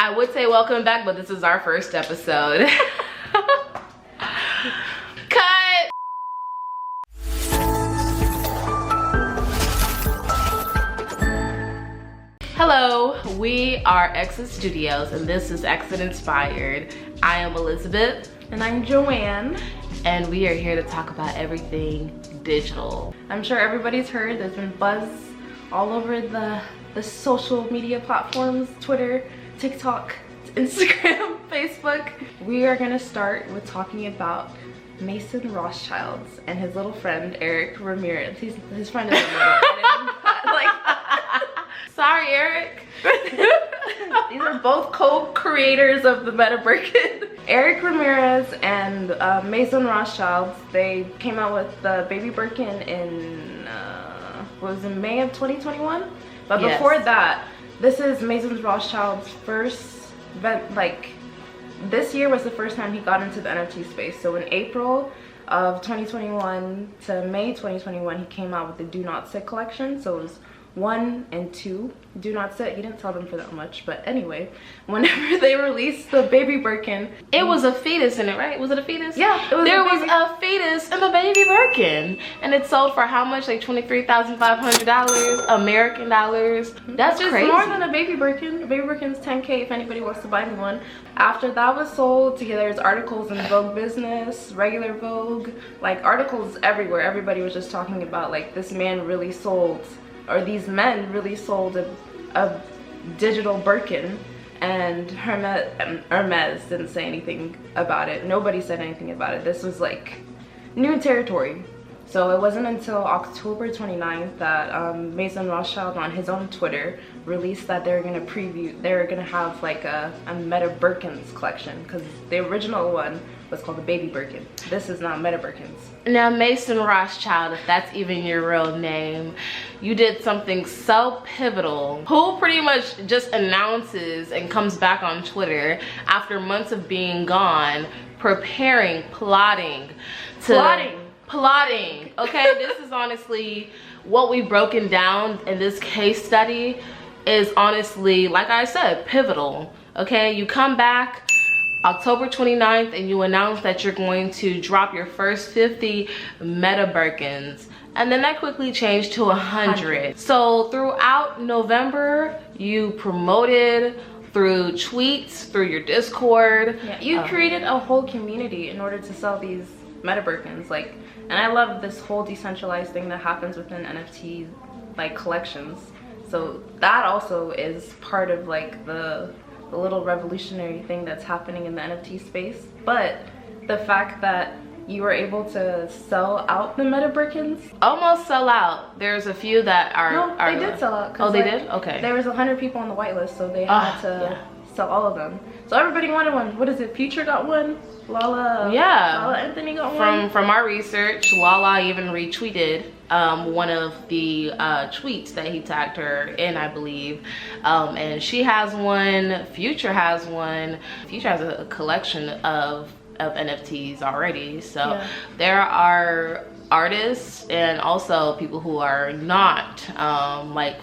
I would say welcome back, but this is our first episode. Cut! Hello, we are Exxit Studios and this is Exxit Inspired. I am Elizabeth. And I'm Joanne. And we are here to talk about everything digital. I'm sure everybody's heard there's been buzz all over the social media platforms, Twitter, TikTok, Instagram, Facebook. We are gonna start with talking about Mason Rothschild and his little friend, Eric Ramirez. His friend is sorry, Eric. These are both co-creators of the Metabirkin. Eric Ramirez and Mason Rothschild, they came out with the Baby Birkin in, in May of 2021? But yes. Before that, this is Mason Rothschild's first event, this year was the first time he got into the NFT space. So in April of 2021 to May 2021, he came out with the Do Not Sit collection. So it was 1 and 2 Do Not Sit. He didn't sell them for that much, but anyway, whenever they released the Baby Birkin, it was a fetus in it, right? Was it a fetus? Yeah, it was. There was a fetus in the Baby Birkin, and it sold for how much? Like $23,500 American dollars. That's just crazy. More than a Baby Birkin. A Baby Birkin's 10K if anybody wants to buy me one. After that was sold, there's articles in Vogue Business, regular Vogue, like articles everywhere. Everybody was just talking about like this man really sold, or these men really sold a digital Birkin, and Hermès didn't say anything about it. Nobody said anything about it. This was like new territory. So it wasn't until October 29th that Mason Rothschild on his own Twitter released that they're gonna have like a Metabirkins collection, because the original one was called the Baby Birkin. This is not Metabirkins. Now Mason Rothschild, if that's even your real name, you did something so pivotal. Who pretty much just announces and comes back on Twitter after months of being gone, plotting, okay? This is honestly what we've broken down in this case study is honestly, like I said, pivotal, okay? You come back October 29th and you announce that you're going to drop your first 50 Metabirkins, and then that quickly changed to 100. So throughout November, you promoted through tweets, through your Discord. Yeah, you created a whole community in order to sell these Metabirkins, and I love this whole decentralized thing that happens within NFT collections. So that also is part of the little revolutionary thing that's happening in the NFT space. But the fact that you were able to sell out the Metabirkins, almost sell out. There's a few that are. No, they did sell out. Oh, they did? Okay. There was 100 people on the whitelist, so they had to sell all of them. So everybody wanted one. What is it? Future got one. Lala Anthony got one. From our research, Lala even retweeted one of the tweets that he tagged her in, I believe, and she has one. Future has one. Future has a collection of NFTs already. So there are artists and also people who are not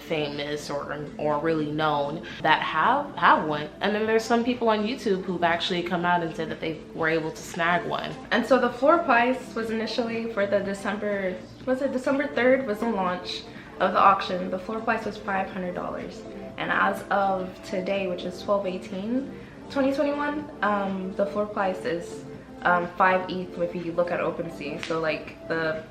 famous or really known that have one, and then there's some people on YouTube who've actually come out and said that they were able to snag one. And so the floor price was initially for the December 3rd was the launch of the auction. The floor price was $500, and as of today, which is 12/18/2021, the floor price is 5 ETH if you look at OpenSea. So the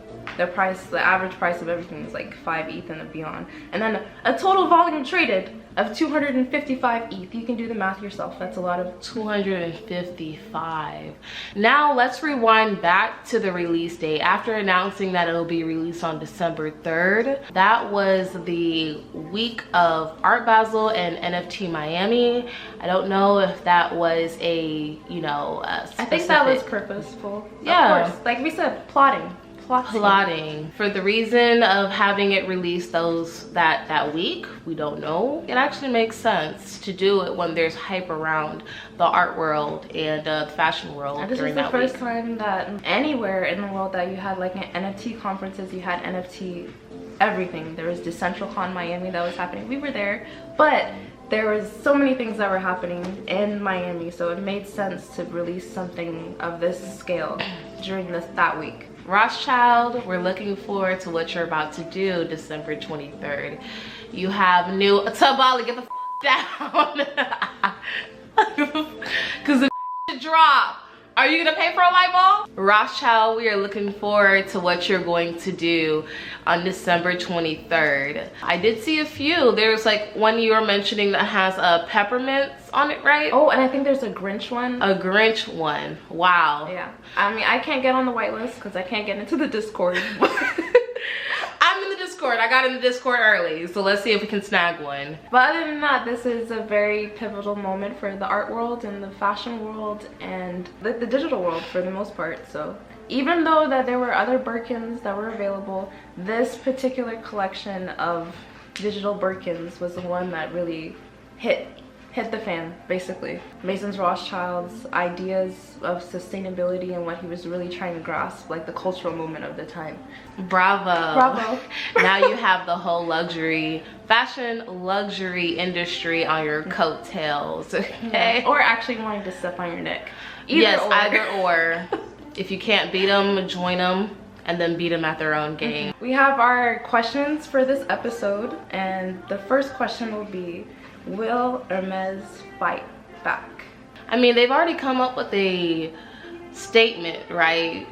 average price of everything is 5 ETH and beyond, and then a total volume traded of 255 ETH. You can do the math yourself. That's a lot of 255. Now let's rewind back to the release date. After announcing that it'll be released on December 3rd, that was the week of Art Basel and NFT Miami. I don't know if that was a I think that was purposeful. Yeah, of course. Like we said, plotting for the reason of having it released that week. We don't know. It actually makes sense to do it when there's hype around the art world and the fashion world. And this is the first time that anywhere in the world that you had NFT conferences, you had NFT everything. There was DecentralCon Miami that was happening. We were there, but there was so many things that were happening in Miami, so it made sense to release something of this scale during that week. Rothschild, we're looking forward to what you're about to do December 23rd. You have new Tabali, get the down. Because the drop. Are you gonna pay for a light bulb? Rothschild, we are looking forward to what you're going to do on December 23rd. I did see a few. There's like one you were mentioning that has peppermints on it, right? Oh, and I think there's a Grinch one. A Grinch one. Wow. Yeah. I mean, I can't get on the whitelist because I can't get into the Discord. I'm in the Discord. I got in the Discord early, so let's see if we can snag one. But other than that, this is a very pivotal moment for the art world and the fashion world and the digital world for the most part. So even though that there were other Birkins that were available, this particular collection of digital Birkins was the one that really hit the fan, basically. Mason Rothschild's ideas of sustainability and what he was really trying to grasp, like the cultural moment of the time. Bravo. Bravo. Now you have the whole fashion luxury industry on your coattails, okay? Yeah. Or actually wanting to step on your neck. Either or. If you can't beat them, join them, and then beat them at their own game. We have our questions for this episode, and the first question will be, will Hermès fight back? I mean, they've already come up with a statement, right?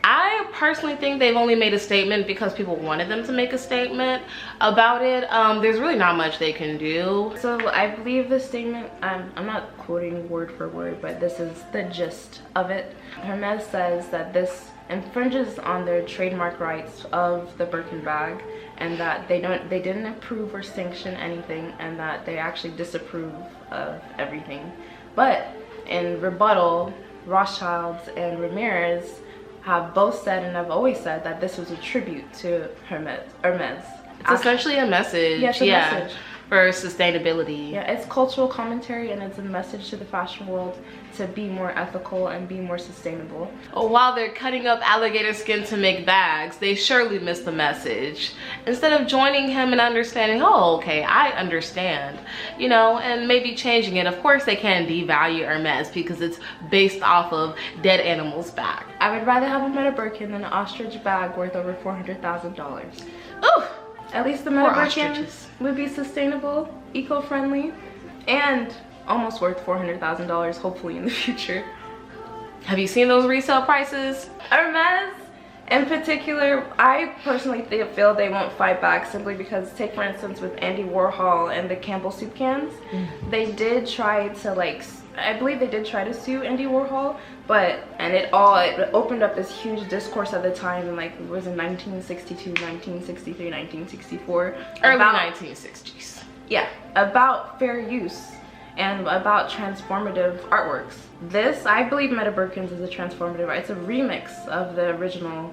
I personally think they've only made a statement because people wanted them to make a statement about it. There's really not much they can do. So I believe the statement, I'm not quoting word for word, but this is the gist of it. Hermès says that this infringes on their trademark rights of the Birkin bag, and that they didn't approve or sanction anything, and that they actually disapprove of everything. But in rebuttal, Rothschilds and Ramirez have both said, and have always said, that this was a tribute to Hermès. It's essentially a message. Yes, message for sustainability. Yeah, it's cultural commentary, and it's a message to the fashion world to be more ethical and be more sustainable. While they're cutting up alligator skin to make bags, they surely miss the message. Instead of joining him and understanding, oh, okay, I understand, you know, and maybe changing it. Of course, they can devalue Hermès because it's based off of dead animals' back. I would rather have a Metabirkin than an ostrich bag worth over $400,000. Ooh! At least the Metabirkin would be sustainable, eco-friendly, and almost worth $400,000 hopefully in the future. Have you seen those resale prices? Hermès in particular, I personally feel they won't fight back simply because, take for instance with Andy Warhol and the Campbell soup cans, they did try to I believe they did try to sue Andy Warhol, and it opened up this huge discourse at the time, and it was in 1962, 1963, 1964. Early 1960s. Yeah, about fair use and about transformative artworks. This, I believe Metabirkins is a transformative art. It's a remix of the original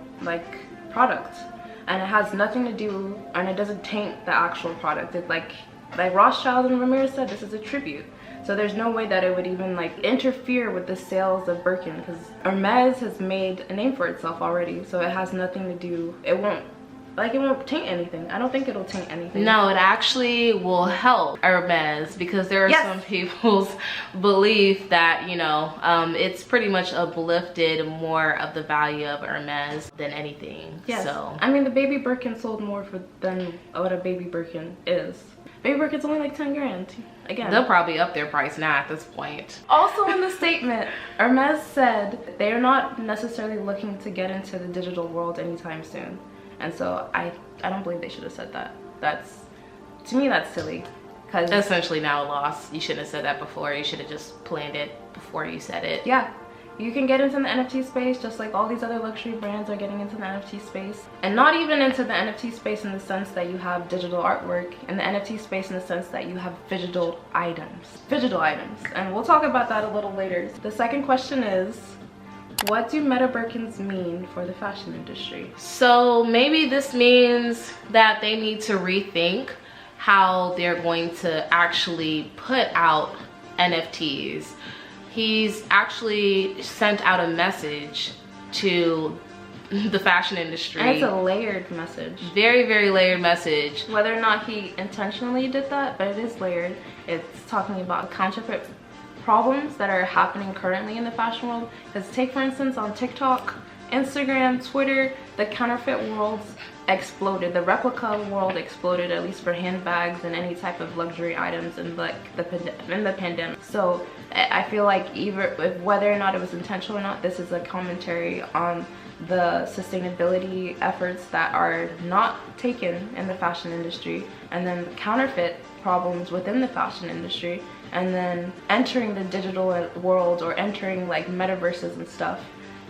product, and it has nothing to do, and it doesn't taint the actual product. It's like Rothschild and Ramirez said, this is a tribute. So there's no way that it would even interfere with the sales of Birkin, because Hermès has made a name for itself already. So it has nothing to do, it won't taint anything. I don't think it'll taint anything. No, it actually will help Hermès, because there are some people's belief that, you know, it's pretty much uplifted more of the value of Hermès than anything. Yes. So I mean, the baby Birkin sold more than what a baby Birkin is. Baby Birkin's only 10 grand. Again, they'll probably up their price now at this point. Also in the statement, Hermès said they're not necessarily looking to get into the digital world anytime soon. And so I don't believe they should have said that. To me, that's silly. Cause essentially now a loss. You shouldn't have said that before. You should have just planned it before you said it. Yeah. You can get into the NFT space just like all these other luxury brands are getting into the NFT space. And not even into the NFT space in the sense that you have digital artwork, and the NFT space in the sense that you have digital items. And we'll talk about that a little later. The second question is, what do Metabirkins mean for the fashion industry? So maybe this means that they need to rethink how they're going to actually put out NFTs. He's actually sent out a message to the fashion industry. And it's a layered message. Very, very layered message. Whether or not he intentionally did that, but it is layered. It's talking about counterfeit problems that are happening currently in the fashion world. Because take for instance on TikTok, Instagram, Twitter, the counterfeit worlds exploded. The replica world exploded, at least for handbags and any type of luxury items in like the pandemic. So I feel like whether or not it was intentional or not, this is a commentary on the sustainability efforts that are not taken in the fashion industry, and then counterfeit problems within the fashion industry, and then entering the digital world or entering like metaverses and stuff,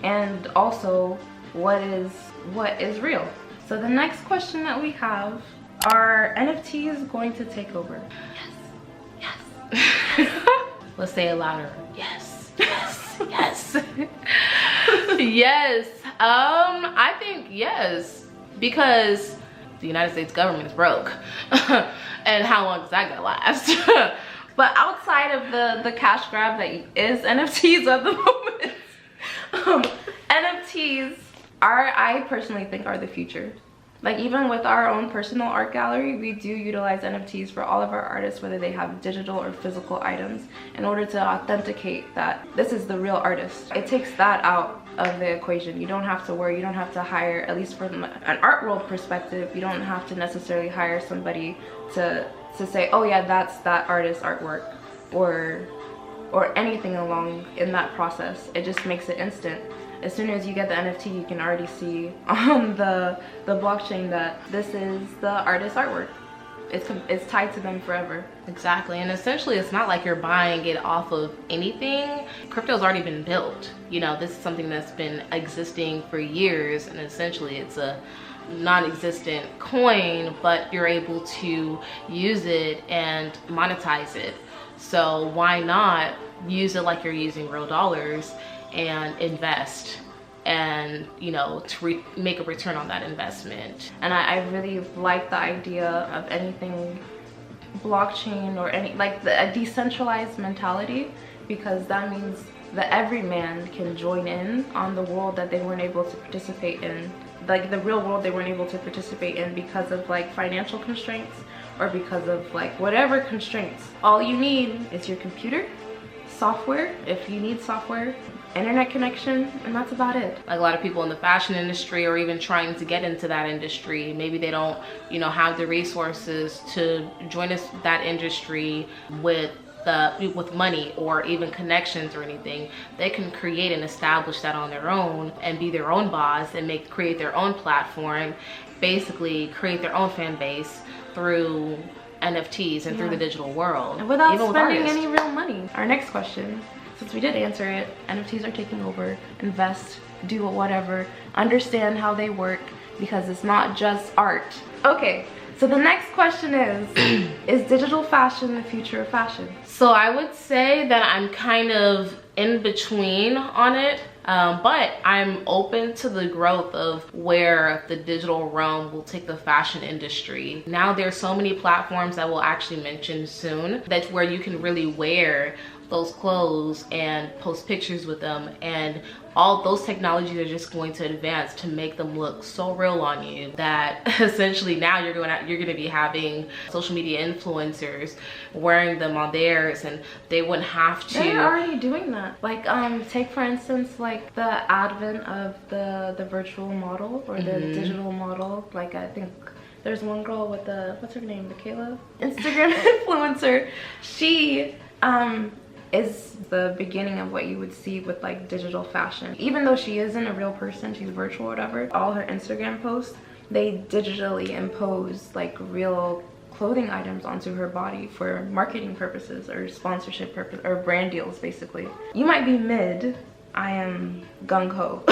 and also what is real. So the next question that we have, are NFTs going to take over? Yes. Yes. Let's say it louder. Yes. Yes. Yes. Yes. I think yes, because the United States government is broke. And how long is that gonna last? But outside of the cash grab that is NFTs at the moment, NFTs I personally think are the future. Like even with our own personal art gallery, we do utilize NFTs for all of our artists, whether they have digital or physical items, in order to authenticate that this is the real artist. It takes that out of the equation. You don't have to worry, you don't have to hire, at least from an art world perspective, you don't have to necessarily hire somebody to say, oh yeah, that's that artist's artwork, or anything along in that process. It just makes it instant. As soon as you get the NFT, you can already see on the blockchain that this is the artist's artwork. It's tied to them forever. Exactly, and essentially it's not like you're buying it off of anything. Crypto's already been built. You know, this is something that's been existing for years, and essentially it's a non-existent coin, but you're able to use it and monetize it. So why not use it like you're using real dollars and invest, and you know, to make a return on that investment. And I really like the idea of anything blockchain or any like a decentralized mentality, because that means that every man can join in on the world that they weren't able to participate in, like the real world they weren't able to participate in because of like financial constraints or because of like whatever constraints. All you need is your computer, software if you need software, internet connection, and that's about it. Like a lot of people in the fashion industry or even trying to get into that industry, maybe they don't, you know, have the resources to join that industry with money or even connections or anything. They can create and establish that on their own and be their own boss and create their own platform, basically create their own fan base through NFTs and through the digital world. And without spending any real money. Our next question, since we did answer it, NFTs are taking over. Invest, do whatever, understand how they work, because it's not just art. Okay, so the next question is digital fashion the future of fashion? So I would say that I'm kind of in between on it. But I'm open to the growth of where the digital realm will take the fashion industry. Now there's so many platforms that we'll actually mention soon, that's where you can really wear those clothes and post pictures with them, and all those technologies are just going to advance to make them look so real on you that essentially now you're going to be having social media influencers wearing them on theirs, and they wouldn't have to. They're already doing that. Like take for instance like the advent of the virtual model or the digital model. Like I think there's one girl with the, what's her name, Michaela, Instagram influencer. She is the beginning of what you would see with like digital fashion. Even though she isn't a real person, she's virtual or whatever, all her Instagram posts, they digitally impose like real clothing items onto her body for marketing purposes or sponsorship purpose or brand deals basically. You might be mid, I am gung-ho.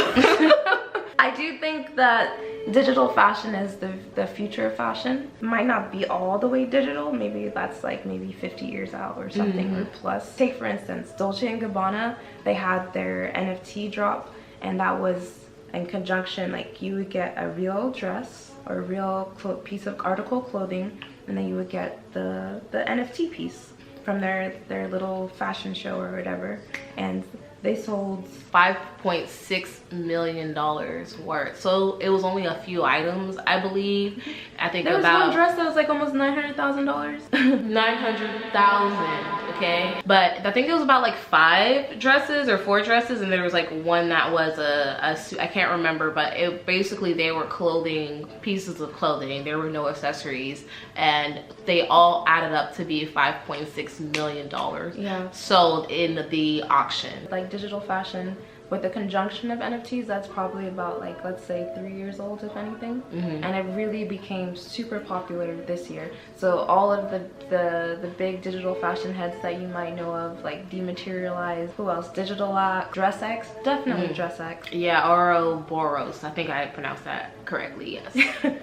I do think that digital fashion is the future of fashion. Might not be all the way digital, maybe that's like maybe 50 years out or something or plus. Take for instance Dolce & Gabbana, they had their NFT drop, and that was in conjunction, like you would get a real dress or a real piece of article clothing, and then you would get the NFT piece. from their little fashion show or whatever, and they sold $5.6 million worth. So it was only a few items, I believe. I think there was about one dress that was like almost $900,000. 900,000, okay? But I think it was about like 5 dresses or 4 dresses, and there was like one that was a suit. I can't remember, but it basically, they were clothing, pieces of clothing. There were no accessories, and they all added up to be $5.6 million. Yeah. Sold in the auction. Like digital fashion with the conjunction of NFTs, that's probably about like, let's say 3 years old, if anything. And it really became super popular this year. So all of the big digital fashion heads that you might know of, like Dematerialize, who else? Digital Dress X, definitely Dress X. Yeah, Ouroboros. I think I pronounced that correctly, yes.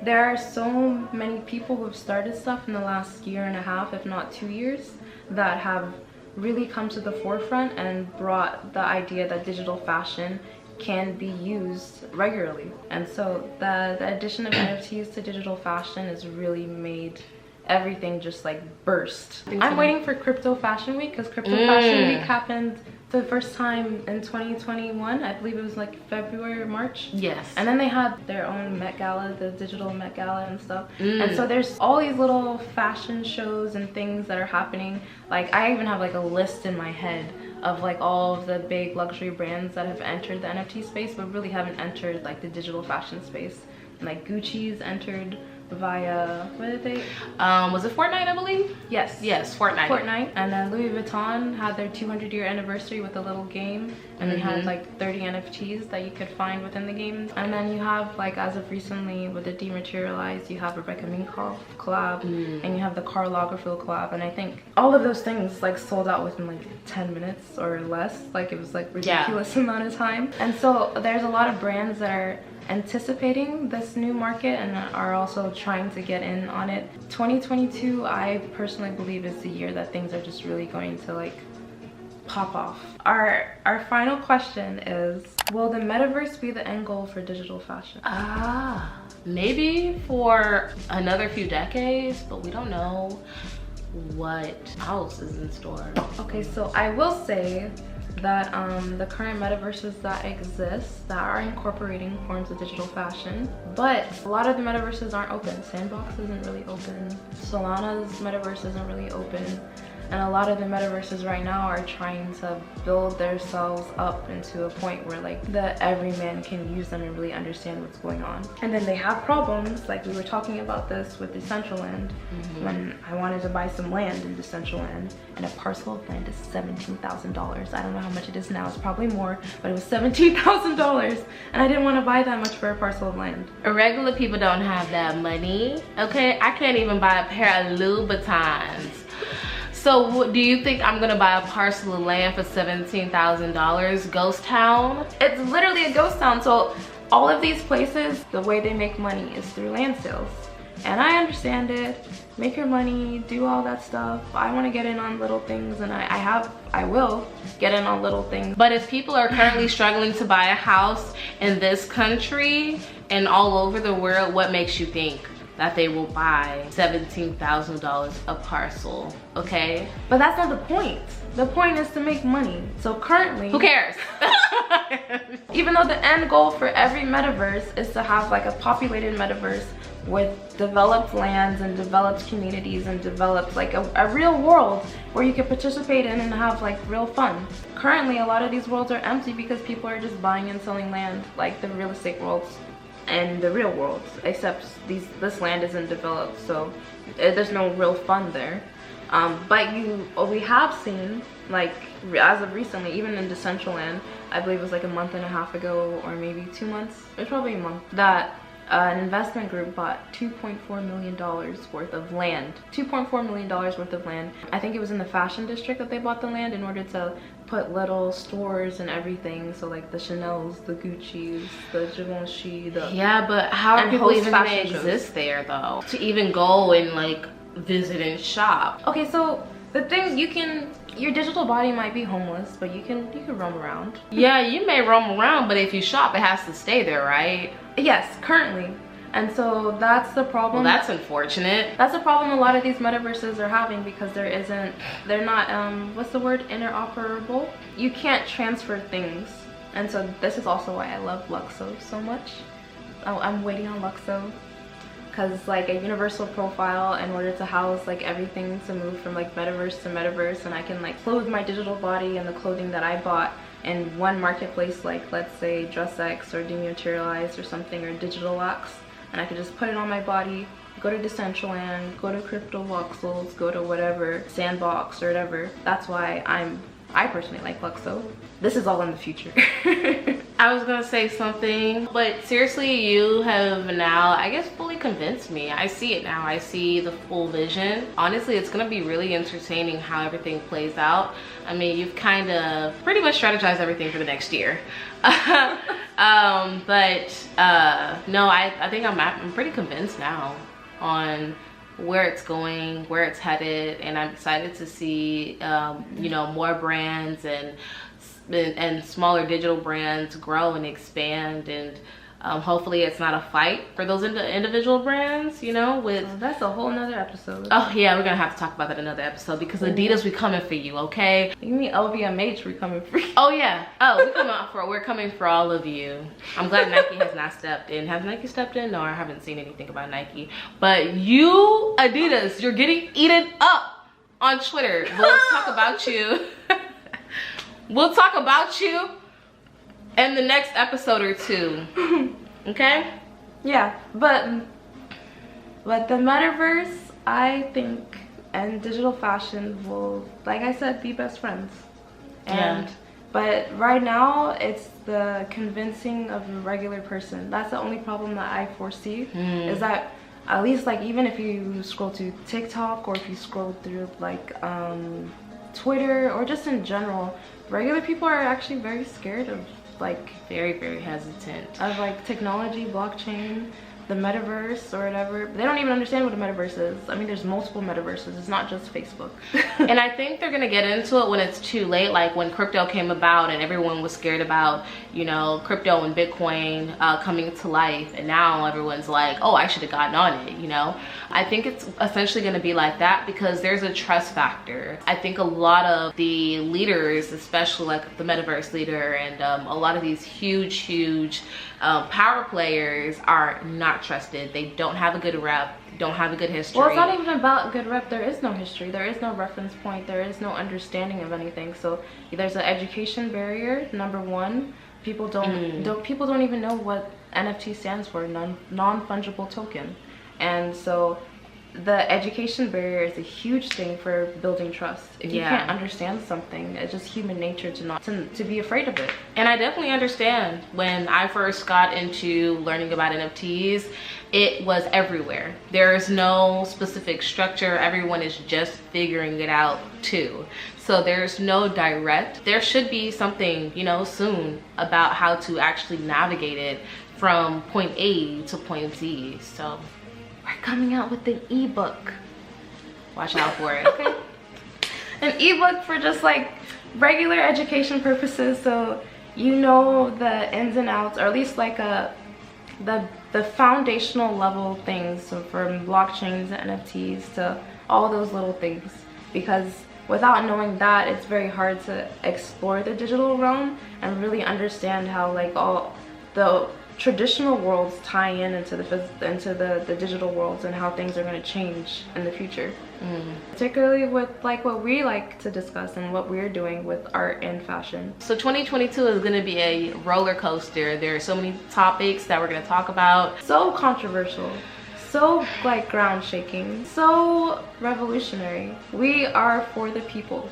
There are so many people who have started stuff in the last year and a half, if not 2 years, that have really come to the forefront and brought the idea that digital fashion can be used regularly. And so the addition of NFTs to digital fashion has really made everything just like burst. I'm waiting for Crypto Fashion Week, because Crypto Fashion Week happened the first time in 2021. I believe it was like February or March. Yes. And then they had their own Met Gala, the digital Met Gala and stuff. And so there's all these little fashion shows and things that are happening. Like I even have like a list in my head of like all of the big luxury brands that have entered the NFT space but really haven't entered like the digital fashion space. Like Gucci's entered via, what did they? Was it Fortnite, I believe? Yes. Yes, Fortnite. And then Louis Vuitton had their 200-year anniversary with a little game, and they had like 30 NFTs that you could find within the game. And then you have like, as of recently with the Dematerialized, you have Rebecca Minkoff collab, and you have the Karl Lagerfeld collab. And I think all of those things like sold out within like 10 minutes or less. Like it was like ridiculous amount of time. And so there's a lot of brands that are anticipating this new market and are also trying to get in on it. 2022, I personally believe, is the year that things are just really going to like pop off. Our final question is, will the metaverse be the end goal for digital fashion? Maybe for another few decades, but we don't know what else is in store. Okay, so I will say that the current metaverses that exist that are incorporating forms of digital fashion, but a lot of the metaverses aren't open. Sandbox isn't really open, Solana's metaverse isn't really open, and a lot of the metaverses right now are trying to build themselves up into a point where like the everyman can use them and really understand what's going on. And then they have problems, like we were talking about this with Decentraland. When I wanted to buy some land in Decentraland, and a parcel of land is $17,000. I don't know how much it is now, it's probably more, but it was $17,000, and I didn't want to buy that much for a parcel of land. Regular people don't have that money, okay? I can't even buy a pair of Louboutins. So do you think I'm gonna buy a parcel of land for $17,000? Ghost town? It's literally a ghost town. So all of these places, the way they make money is through land sales. And I understand it. Make your money, do all that stuff. I want to get in on little things, and I will get in on little things. But if people are currently struggling to buy a house in this country and all over the world, what makes you think that they will buy $17,000 a parcel, okay? But that's not the point. The point is to make money. So currently, who cares? Even though the end goal for every metaverse is to have like a populated metaverse with developed lands and developed communities and developed like a real world where you can participate in and have like real fun. Currently, a lot of these worlds are empty because people are just buying and selling land, like the real estate worlds and the real world, except this land isn't developed, so there's no real fun there. But we have seen, like as of recently, even in Decentraland, I believe it was like a month and a half ago, or maybe 2 months, it was probably a month, that an investment group bought $2.4 million worth of land. $2.4 million worth of land. I think it was in the fashion district that they bought the land in order to put little stores and everything. So like the Chanel's, the Gucci's, the Givenchy, the... Yeah, but how are people even gonna exist there though? To even go and like visit and shop. Okay, so the thing, your digital body might be homeless, but you can roam around. Yeah, you may roam around, but if you shop, it has to stay there, right? Yes, currently. And so that's the problem. Well, that's unfortunate. That's a problem a lot of these metaverses are having, because they're not what's the word, interoperable. You can't transfer things. And so this is also why I love Luxo so much. I'm waiting on Luxo, because like a universal profile in order to house like everything, to move from like metaverse to metaverse, and I can like clothe my digital body and the clothing that I bought in one marketplace, like let's say DressX or Dematerialize or something, or Digital X, and I could just put it on my body, go to Decentraland, go to Crypto Voxels, go to whatever, Sandbox or whatever. That's why I personally like Luxo. This is all in the future. I was gonna say something, but seriously, you have now, I guess, fully convinced me. I see it now. I see the full vision. Honestly, it's gonna be really entertaining how everything plays out. I mean, you've kind of pretty much strategized everything for the next year. No, I think I'm pretty convinced now on where it's going, where it's headed, and I'm excited to see you know, more brands and smaller digital brands grow and expand, and hopefully it's not a fight for those individual brands, you know, with that's a whole nother episode. Oh yeah, we're gonna have to talk about that in another episode, because Adidas, we coming for you, okay? You mean LVMH, we coming for you? Oh yeah, we're coming for all of you. I'm glad Nike has not stepped in. Has Nike stepped in? No, I haven't seen anything about Nike, but you Adidas, you're getting eaten up on Twitter. We'll talk about you. We'll talk about you in the next episode or two. Okay? Yeah, but the metaverse, I think, and digital fashion will, like I said, be best friends. And Yeah. But right now, it's the convincing of a regular person. That's the only problem that I foresee, is that at least, like, even if you scroll to TikTok, or if you scroll through like Twitter, or just in general, regular people are actually very scared of like very hesitant of like technology, blockchain, the metaverse or whatever. They don't even understand what a metaverse is. I mean, there's multiple metaverses. It's not just Facebook. And I think they're gonna get into it when it's too late, like when crypto came about and everyone was scared about, you know, crypto and Bitcoin coming to life, and now everyone's like, oh, I should have gotten on it, you know. I think it's essentially gonna be like that, because there's a trust factor. I think a lot of the leaders, especially like the metaverse leader and a lot of these huge power players, are not trusted. They don't have a good rep, don't have a good history. Well, it's not even about good rep. There is no history, there is no reference point, there is no understanding of anything. So there's an education barrier, number one. People don't even know what NFT stands for, non-fungible token. And so the education barrier is a huge thing for building trust. If you can't understand something, it's just human nature to be afraid of it. And I definitely understand. When I first got into learning about NFTs, it was everywhere. There is no specific structure. Everyone is just figuring it out too. So there's no direct. There should be something, you know, soon about how to actually navigate it from point A to point Z. So we're coming out with an ebook. Watch out for it, okay? An ebook for just like regular education purposes, so you know the ins and outs, or at least like the foundational level things, so from blockchains, NFTs, to all those little things. Because without knowing that, it's very hard to explore the digital realm and really understand how like all the traditional worlds tie into the digital worlds, and how things are going to change in the future. Particularly with like what we like to discuss and what we're doing with art and fashion. So 2022 is going to be a roller coaster. There are so many topics that we're going to talk about. So controversial, so like ground shaking, so revolutionary. We are for the people.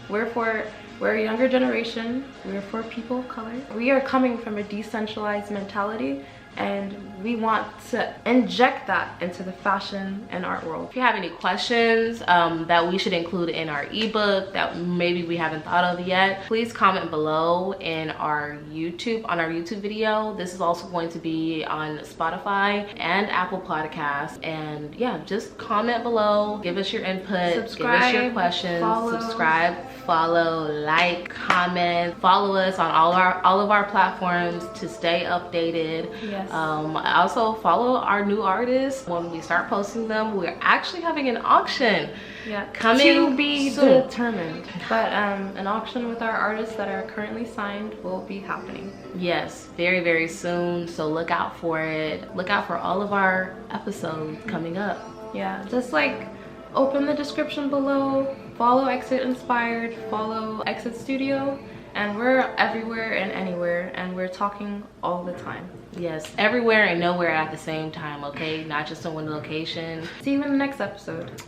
We're a younger generation. We're for people of color. We are coming from a decentralized mentality, and we want to inject that into the fashion and art world. If you have any questions that we should include in our ebook that maybe we haven't thought of yet, please comment below on our YouTube video. This is also going to be on Spotify and Apple Podcasts. And yeah, just comment below, give us your input, subscribe, give us your questions, subscribe, follow, like, comment, follow us on all of our platforms to stay updated. Yes. Yes. Also follow our new artists. When we start posting them, we're actually having an auction. Yeah, coming to be soon. determined. But an auction with our artists that are currently signed will be happening. Yes, very, very soon. So look out for it. Look out for all of our episodes coming up. Yeah, just like open the description below, follow Exxit Inspired, follow Exxit Studio, and we're everywhere and anywhere, and we're talking all the time. Yes, everywhere and nowhere at the same time, okay? Not just in one location. See you in the next episode.